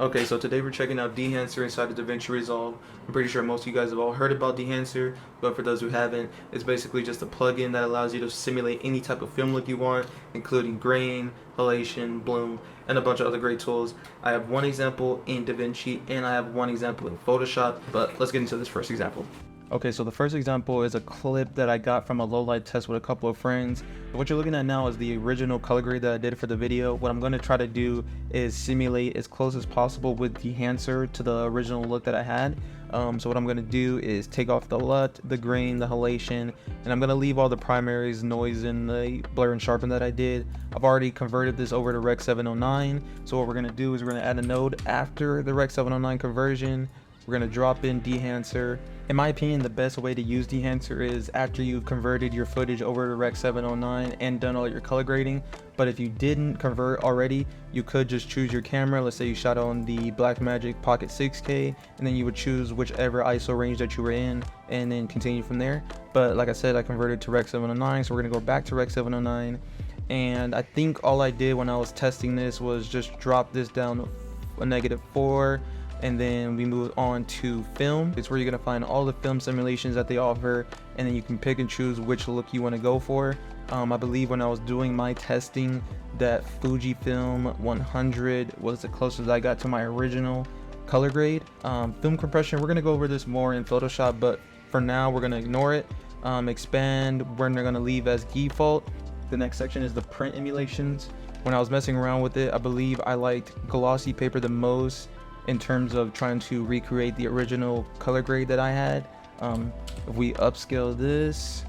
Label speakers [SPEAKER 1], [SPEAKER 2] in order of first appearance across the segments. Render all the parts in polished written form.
[SPEAKER 1] Okay, so today we're checking out Dehancer inside the DaVinci Resolve. I'm pretty sure most of you guys have all heard about Dehancer, but for those who haven't, it's basically just a plugin that allows you to simulate any type of film look you want, including grain, halation, bloom, and a bunch of other great tools. I have one example in DaVinci and I have one example in Photoshop, but let's get into this first example. Okay, so the first example is a clip that I got from a low light test with a couple of friends. What you're looking at now is the original color grade that I did for the video. What I'm going to try to do is simulate as close as possible with Dehancer to the original look that I had. So what I'm going to do is take off the LUT, the grain, the halation, and I'm going to leave all the primaries, noise, and the blur and sharpen that I did. I've already converted this over to Rec 709. So what we're going to do is we're going to add a node after the Rec 709 conversion. We're going to drop in Dehancer. In my opinion, the best way to use Dehancer is after you've converted your footage over to Rec 709 and done all your color grading. But if you didn't convert already, you could just choose your camera. Let's say you shot on the Blackmagic Pocket 6K, and then you would choose whichever ISO range that you were in and then continue from there. But like I said, I converted to Rec 709, so we're going to go back to Rec 709. And I think all I did when I was testing this was just drop this down to a -4. And then we move on to film. It's where you're gonna find all the film simulations that they offer, and then you can pick and choose which look you want to go for. I believe when I was doing my testing that Fujifilm 100 was the closest I got to my original color grade. Film compression, we're gonna go over this more in Photoshop, but for now we're gonna ignore it. Expand, we're gonna leave as default. The next section is the print emulations. When I was messing around with it, I believe I liked glossy paper the most in terms of trying to recreate the original color grade that I had. If we upscale this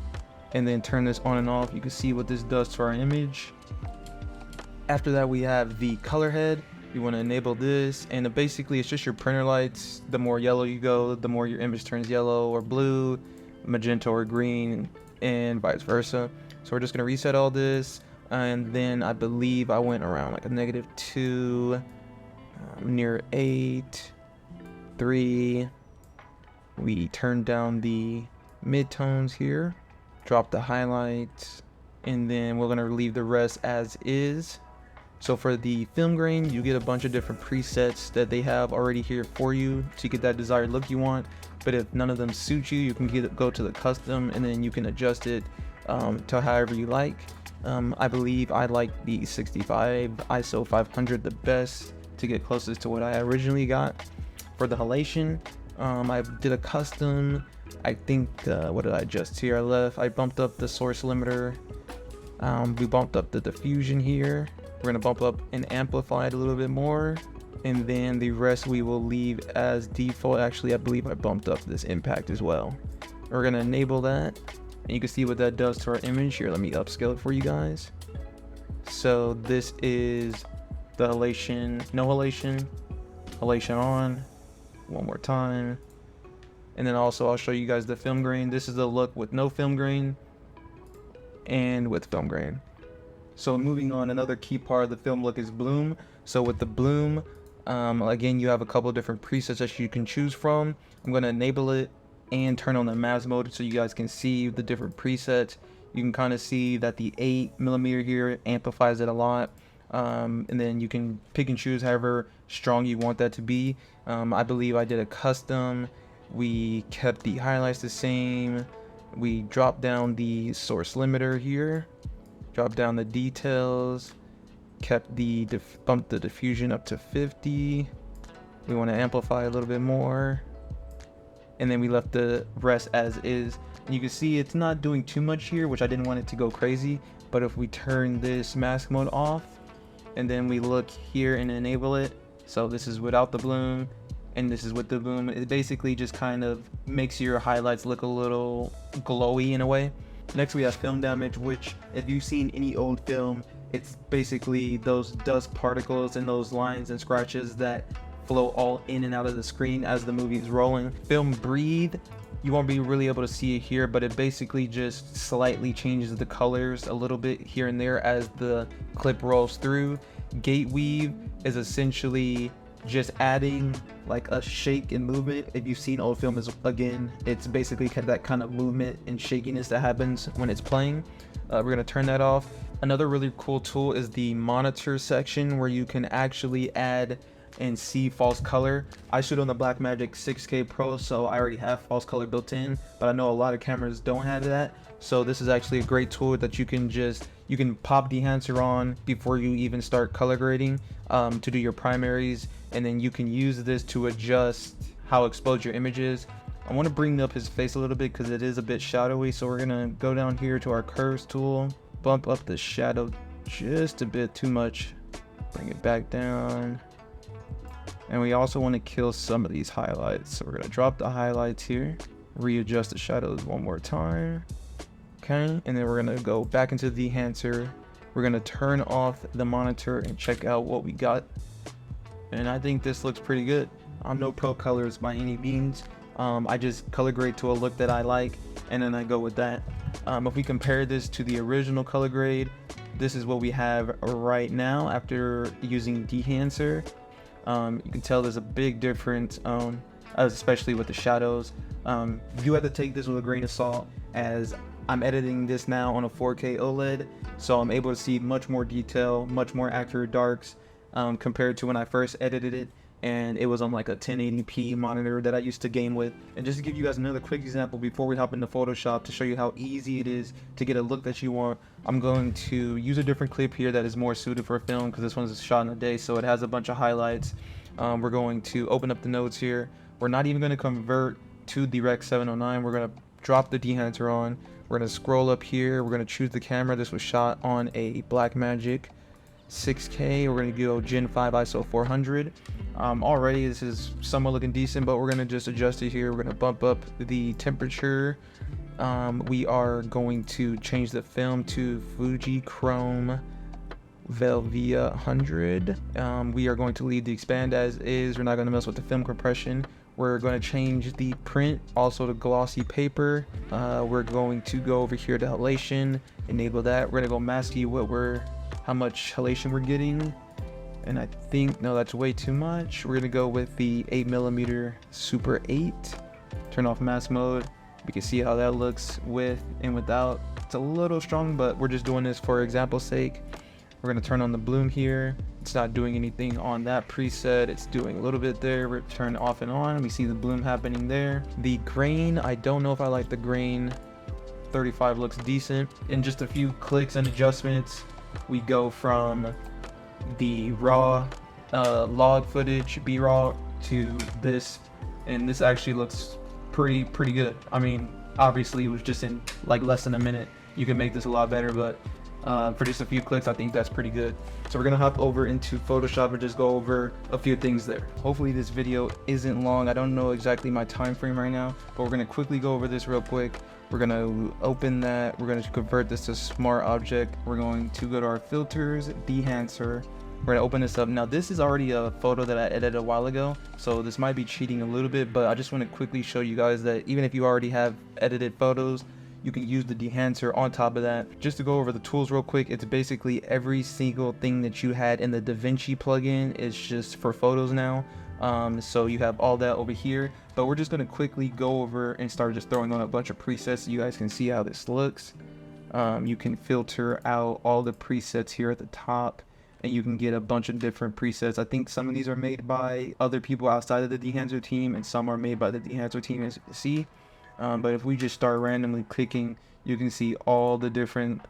[SPEAKER 1] and then turn this on and off, you can see what this does to our image. After that, we have the color head. You want to enable this, and basically it's just your printer lights. The more yellow you go, the more your image turns yellow or blue, magenta or green, and vice versa. So we're just going to reset all this, and then I believe I went around like a -2, near 8, 3. We turn down the midtones here, drop the highlights, and then we're gonna leave the rest as is. So for the film grain, you get a bunch of different presets that they have already here for you to get that desired look you want. But if none of them suit you, you can go to the custom, and then you can adjust it to however you like. I believe I like the 65 ISO 500 the best to get closest to what I originally got. For the halation, I did a custom. I think what did I adjust here? I bumped up the source limiter. We bumped up the diffusion here. We're gonna bump up and amplify it a little bit more, and then the rest we will leave as default. Actually, I believe I bumped up this impact as well. We're gonna enable that, and you can see what that does to our image here. Let me upscale it for you guys. So this is the halation, no halation, halation on, one more time. And then also I'll show you guys the film grain. This is the look with no film grain and with film grain. So moving on, another key part of the film look is bloom. So with the bloom, again, you have a couple of different presets that you can choose from. I'm going to enable it and turn on the mask mode so you guys can see the different presets. You can kind of see that the 8mm here amplifies it a lot. And then you can pick and choose however strong you want that to be. I believe I did a custom. We kept the highlights the same. We dropped down the source limiter here, dropped down the details, kept the bumped the diffusion up to 50. We want to amplify a little bit more, and then we left the rest as is. And you can see it's not doing too much here, which I didn't want it to go crazy. But if we turn this mask mode off, and then we look here and enable it, so this is without the bloom and this is with the bloom, it basically just kind of makes your highlights look a little glowy in a way. Next we have film damage, which if you've seen any old film, it's basically those dust particles and those lines and scratches that flow all in and out of the screen as the movie is rolling. Film breathe, you won't be really able to see it here, but it basically just slightly changes the colors a little bit here and there as the clip rolls through. Gate weave is essentially just adding like a shake and movement. If you've seen old film, again, it's basically that kind of movement and shakiness that happens when it's playing. We're gonna turn that off. Another really cool tool is the monitor section, where you can actually add and see false color. I shoot on the Blackmagic 6K Pro, so I already have false color built in, but I know a lot of cameras don't have that. So this is actually a great tool that you can pop Dehancer on before you even start color grading to do your primaries, and then you can use this to adjust how exposed your image is. I want to bring up his face a little bit because it is a bit shadowy, so we're gonna go down here to our curves tool, bump up the shadow just a bit too much, bring it back down, and we also want to kill some of these highlights, so we're gonna drop the highlights here, readjust the shadows one more time. Okay, and then we're gonna go back into the Dehancer. We're gonna turn off the monitor and check out what we got, and I think this looks pretty good. I'm no pro colors by any means. I just color grade to a look that I like, and then I go with that. If we compare this to the original color grade, this is what we have right now after using Dehancer. You can tell there's a big difference, especially with the shadows. You have to take this with a grain of salt, as I'm editing this now on a 4K OLED, so I'm able to see much more detail, much more accurate darks compared to when I first edited it and it was on like a 1080p monitor that I used to game with. And just to give you guys another quick example before we hop into Photoshop to show you how easy it is to get a look that you want, I'm going to use a different clip here that is more suited for film because this one's shot in a day, so it has a bunch of highlights. We're going to open up the nodes here. We're not even going to convert to the Rec 709. We're going to drop the Dehancer on. We're going to scroll up here. We're going to choose the camera. This was shot on a Blackmagic 6K. We're going to go Gen 5 ISO 400. Already this is somewhat looking decent, but we're going to just adjust it here. We're going to bump up the temperature. We are going to change the film to Fuji Chrome Velvia 100. We are going to leave the expand as is. We're not going to mess with the film compression. We're going to change the print also to glossy paper. We're going to go over here to halation, enable that. We're going to go mask how much halation we're getting. And I think, no, that's way too much. We're going to go with the 8mm Super 8. Turn off mask mode. We can see how that looks with and without. It's a little strong, but we're just doing this for example's sake. We're going to turn on the bloom here. It's not doing anything on that preset. It's doing a little bit there. We're turn off and on. We see the bloom happening there. The grain, I don't know if I like the grain. 35 looks decent. In just a few clicks and adjustments, we go from the raw log footage, B-raw, to this, and this actually looks pretty good. I mean, obviously it was just in like less than a minute. You can make this a lot better, but for just a few clicks, I think that's pretty good. So we're gonna hop over into Photoshop and just go over a few things there. Hopefully this video isn't long. I don't know exactly my time frame right now, but we're gonna quickly go over this real quick. We're gonna open that. We're gonna convert this to smart object. We're going to go to our filters, Dehancer. We're gonna open this up. Now this is already a photo that I edited a while ago, so this might be cheating a little bit, but I just want to quickly show you guys that even if you already have edited photos, you can use the Dehancer on top of that. Just to go over the tools real quick, it's basically every single thing that you had in the DaVinci plugin is just for photos now. So you have all that over here, but we're just going to quickly go over and start just throwing on a bunch of presets so you guys can see how this looks. You can filter out all the presets here at the top, and you can get a bunch of different presets. I think some of these are made by other people outside of the Dehancer team, and some are made by the Dehancer team, as you can see. But if we just start randomly clicking, you can see all the different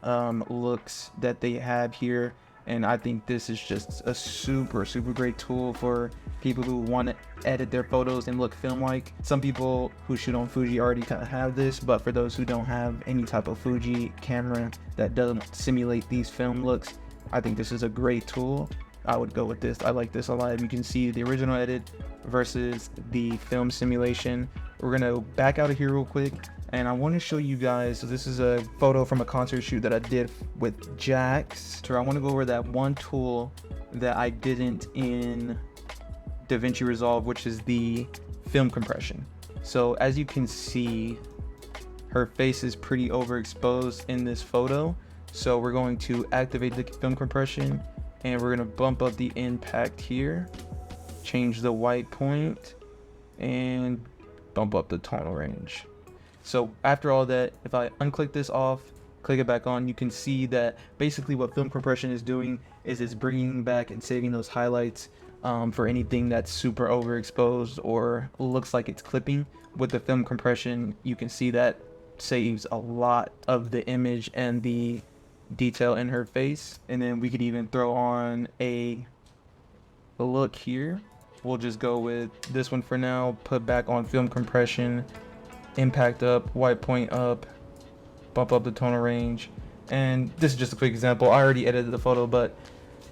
[SPEAKER 1] looks that they have here. And I think this is just a super great tool for people who want to edit their photos and look film-like. Some people who shoot on Fuji already kind of have this, but for those who don't have any type of Fuji camera that doesn't simulate these film looks, I think this is a great tool. I would go with this. I like this a lot. You can see the original edit versus the film simulation. We're gonna back out of here real quick, and I want to show you guys. So this is a photo from a concert shoot that I did with Jax. So I want to go over that one tool that I didn't in DaVinci Resolve, which is the film compression. So as you can see, her face is pretty overexposed in this photo. So we're going to activate the film compression, and we're going to bump up the impact here, change the white point, and bump up the tonal range. So after all that, if I unclick this off, click it back on, you can see that basically what film compression is doing is it's bringing back and saving those highlights for anything that's super overexposed or looks like it's clipping. With the film compression, you can see that saves a lot of the image and the detail in her face. And then we could even throw on a look here. We'll just go with this one for now. Put back on film compression, impact up, white point up, bump up the tonal range. And this is just a quick example. I already edited the photo, but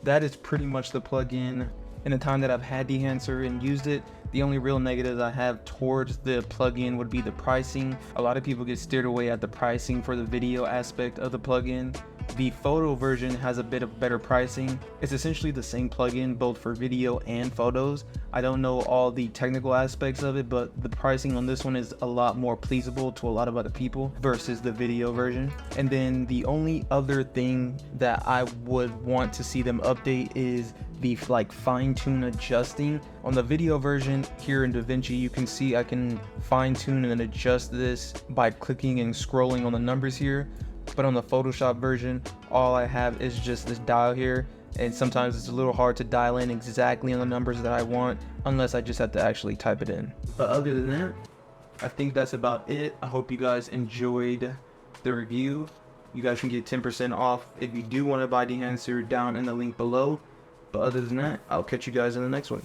[SPEAKER 1] that is pretty much the plugin. In the time that I've had Dehancer and used it, the only real negatives I have towards the plugin would be the pricing. A lot of people get steered away at the pricing for the video aspect of the plugin. The photo version has a bit of better pricing. It's essentially the same plugin both for video and photos. I don't know all the technical aspects of it, but the pricing on this one is a lot more pleasable to a lot of other people versus the video version. And then the only other thing that I would want to see them update is the fine-tune adjusting. On the video version here in DaVinci, you can see I can fine-tune and adjust this by clicking and scrolling on the numbers here. But on the Photoshop version, all I have is just this dial here, and sometimes it's a little hard to dial in exactly on the numbers that I want unless I just have to actually type it in. But other than that, I think that's about it. I hope you guys enjoyed the review. You guys can get 10% off if you do want to buy Dehancer down in the link below. But other than that, I'll catch you guys in the next one.